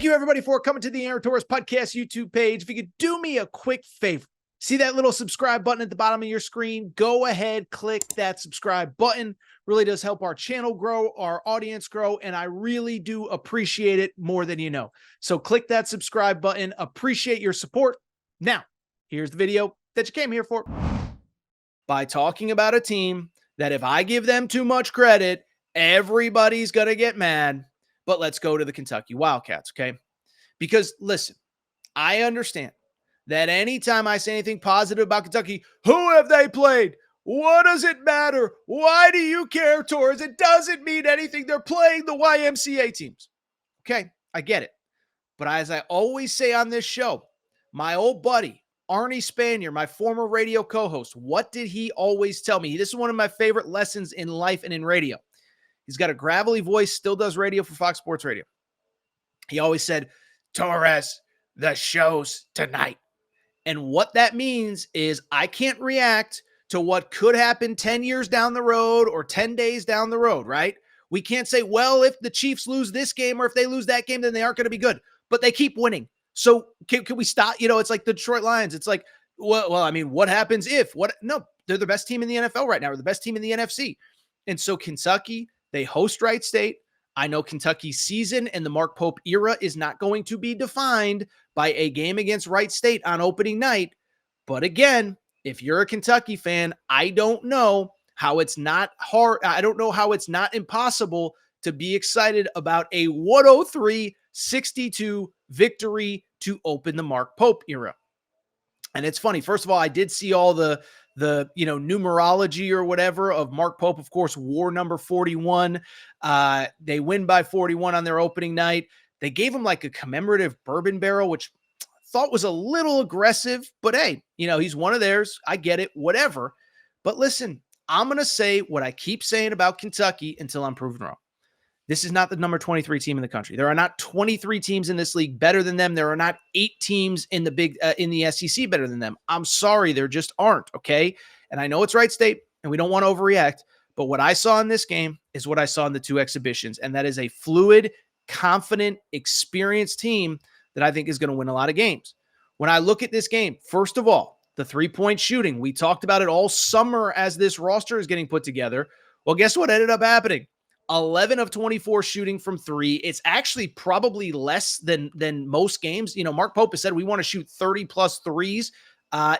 Thank you, everybody, for coming to the Aaron Torres Podcast YouTube page. If you could do me a quick favor, see that little subscribe button at the bottom of your screen? Go ahead, click that subscribe button. Really does help our channel grow, our audience grow, and I really do appreciate it more than you know. So click that subscribe button. Appreciate your support. Now, here's the video that you came here for. By talking about a team that if I give them too much credit, everybody's going to get mad. But let's go to the Kentucky Wildcats, okay? Because listen, I understand that anytime I say anything positive about Kentucky, who have they played? What does it matter? Why do you care, Torres? It doesn't mean anything. They're playing the YMCA teams. Okay, I get it. But as I always say on this show, my old buddy, Arnie Spanier, my former radio co-host, what did he always tell me? This is one of my favorite lessons in life and in radio. He's got a gravelly voice, still does radio for Fox Sports Radio. He always said, Torres, the show's tonight. And what that means is I can't react to what could happen 10 years down the road or 10 days down the road, right? We can't say, well, if the Chiefs lose this game or if they lose that game, then they aren't going to be good. But they keep winning. So can we stop? You know, it's like the Detroit Lions. It's like, well, I mean, what happens if? No, they're the best team in the NFL right now. They're the best team in the NFC. And so Kentucky, they host Wright State. I know Kentucky's season and the Mark Pope era is not going to be defined by a game against Wright State on opening night. But again, if you're a Kentucky fan, I don't know how it's not hard. I don't know how it's not impossible to be excited about a 103-62 victory to open the Mark Pope era. And it's funny. First of all, I did see all the numerology or whatever of Mark Pope, of course, war number 41. They win by 41 on their opening night. They gave him like a commemorative bourbon barrel, which I thought was a little aggressive, but hey, he's one of theirs. I get it, whatever. But listen, I'm going to say what I keep saying about Kentucky until I'm proven wrong. This is not the number 23 team in the country. There are not 23 teams in this league better than them. There are not 8 teams in the SEC better than them. I'm sorry, there just aren't, okay? And I know it's Wright State, and we don't want to overreact, but what I saw in this game is what I saw in the 2 exhibitions, and that is a fluid, confident, experienced team that I think is going to win a lot of games. When I look at this game, first of all, the 3-point shooting, we talked about it all summer as this roster is getting put together. Well, guess what ended up happening? 11 of 24 shooting from 3. It's actually probably less than most games. Mark Pope has said we want to shoot 30 plus threes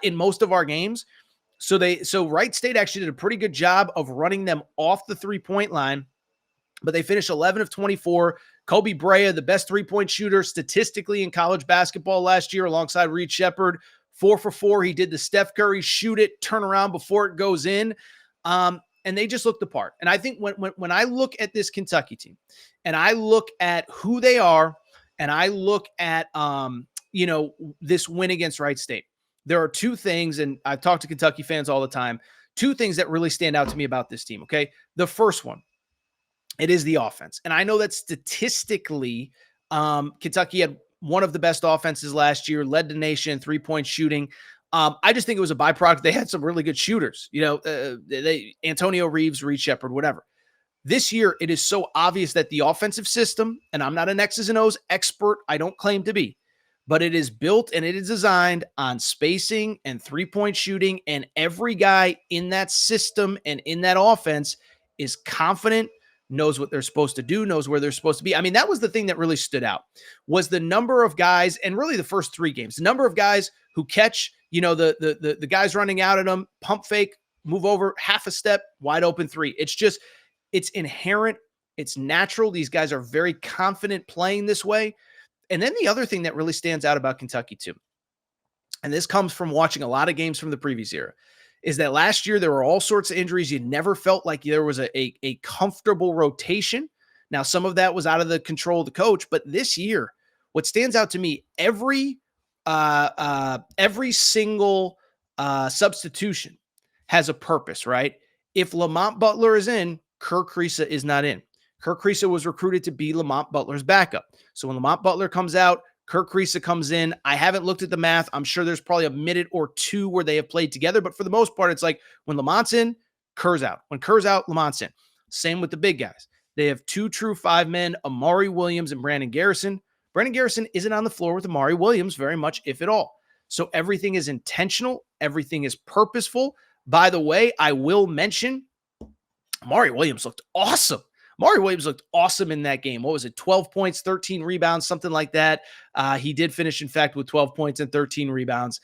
in most of our games. So Wright State actually did a pretty good job of running them off the 3-point line, but they finished 11 of 24. Kobe Brea, the best 3-point shooter statistically in college basketball last year, alongside Reed Sheppard, 4 for 4. He did the Steph Curry shoot it, turn around before it goes in. And they just looked the part. And I think when I look at this Kentucky team and I look at who they are and I look at, this win against Wright State, there are 2 things, and I've talked to Kentucky fans all the time, 2 things that really stand out to me about this team, okay? The first one, it is the offense. And I know that statistically, Kentucky had one of the best offenses last year, led the nation in 3-point shooting. I just think it was a byproduct. They had some really good shooters, Antonio Reeves, Reed Sheppard, whatever. This year, it is so obvious that the offensive system, and I'm not an X's and O's expert, I don't claim to be, but it is built and it is designed on spacing and 3-point shooting, and every guy in that system and in that offense is confident, knows what they're supposed to do, knows where they're supposed to be. I mean, that was the thing that really stood out, was the number of guys, and really the first 3 games, the number of guys who catch, the guys running out at them, pump fake, move over, half a step, wide open 3. It's inherent. It's natural. These guys are very confident playing this way. And then the other thing that really stands out about Kentucky too, and this comes from watching a lot of games from the previous era, is that last year there were all sorts of injuries. You never felt like there was a comfortable rotation. Now, some of that was out of the control of the coach, but this year, what stands out to me, every single substitution has a purpose, right? If Lamont Butler is in, Kirk Kriisa is not in. Kirk Kriisa was recruited to be Lamont Butler's backup. So when Lamont Butler comes out, Kirk Kriisa comes in. I haven't looked at the math. I'm sure there's probably a minute or 2 where they have played together, but for the most part, it's like when Lamont's in, Kerr's out. When Kerr's out, Lamont's in. Same with the big guys. They have 2 true 5 men, Amari Williams and Brandon Garrison. Brandon Garrison isn't on the floor with Amari Williams very much, if at all. So everything is intentional. Everything is purposeful. By the way, I will mention Amari Williams looked awesome. Amari Williams looked awesome in that game. What was it? 12 points, 13 rebounds, something like that. He did finish, in fact, with 12 points and 13 rebounds.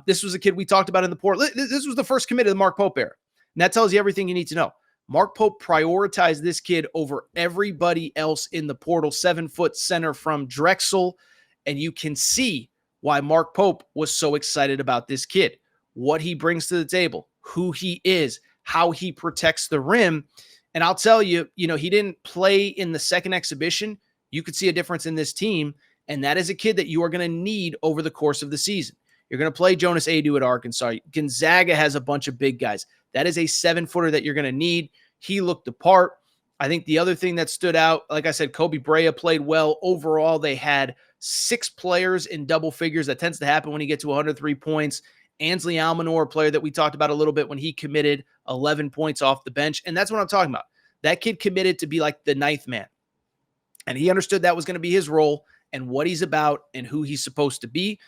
This was a kid we talked about in the portal. This was the first commit of the Mark Pope era. And that tells you everything you need to know. Mark Pope prioritized this kid over everybody else in the portal, 7-foot center from Drexel. And you can see why Mark Pope was so excited about this kid, what he brings to the table, who he is, how he protects the rim. And I'll tell you, he didn't play in the second exhibition. You could see a difference in this team. And that is a kid that you are going to need over the course of the season. You're going to play Jonas Adu at Arkansas. Gonzaga has a bunch of big guys. That is a 7-footer that you're going to need. He looked the part. I think the other thing that stood out, like I said, Kobe Brea played well. Overall, they had 6 players in double figures. That tends to happen when you get to 103 points. Ansley Almanor, a player that we talked about a little bit when he committed, 11 points off the bench. And that's what I'm talking about. That kid committed to be like the 9th man. And he understood that was going to be his role and what he's about and who he's supposed to be.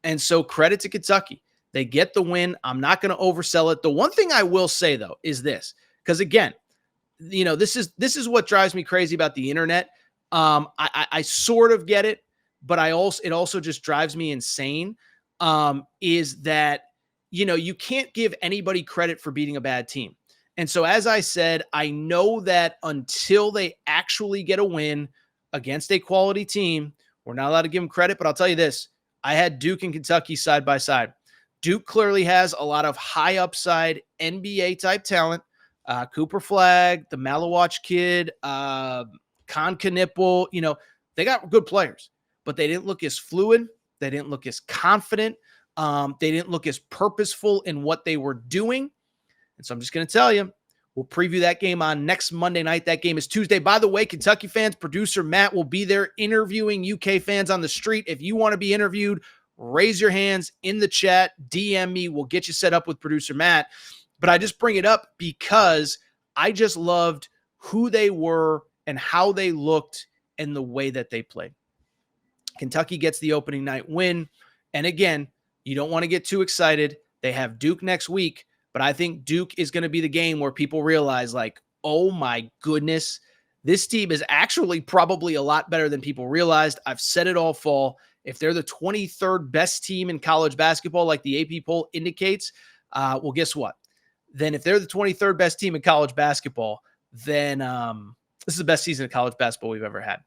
And so credit to Kentucky. They get the win. I'm not going to oversell it. The one thing I will say, though, is this. Because, again, this is what drives me crazy about the internet. I sort of get it, but it also just drives me insane. Is that, you can't give anybody credit for beating a bad team. And so, as I said, I know that until they actually get a win against a quality team, we're not allowed to give them credit. But I'll tell you this, I had Duke and Kentucky side by side. Duke clearly has a lot of high upside NBA type talent. Cooper Flagg, the Malawatch kid, Con Knipple, they got good players, but they didn't look as fluid. They didn't look as confident. They didn't look as purposeful in what they were doing. And so I'm just going to tell you, we'll preview that game on next Monday night. That game is Tuesday. By the way, Kentucky fans, producer Matt will be there interviewing UK fans on the street. If you want to be interviewed, raise your hands in the chat, DM me. We'll get you set up with producer Matt. But I just bring it up because I just loved who they were and how they looked and the way that they played. Kentucky gets the opening night win. And again, you don't want to get too excited. They have Duke next week, but I think Duke is going to be the game where people realize, like, oh my goodness, this team is actually probably a lot better than people realized. I've said it all fall. If they're the 23rd best team in college basketball, like the AP poll indicates, well, guess what? Then if they're the 23rd best team in college basketball, then this is the best season of college basketball we've ever had.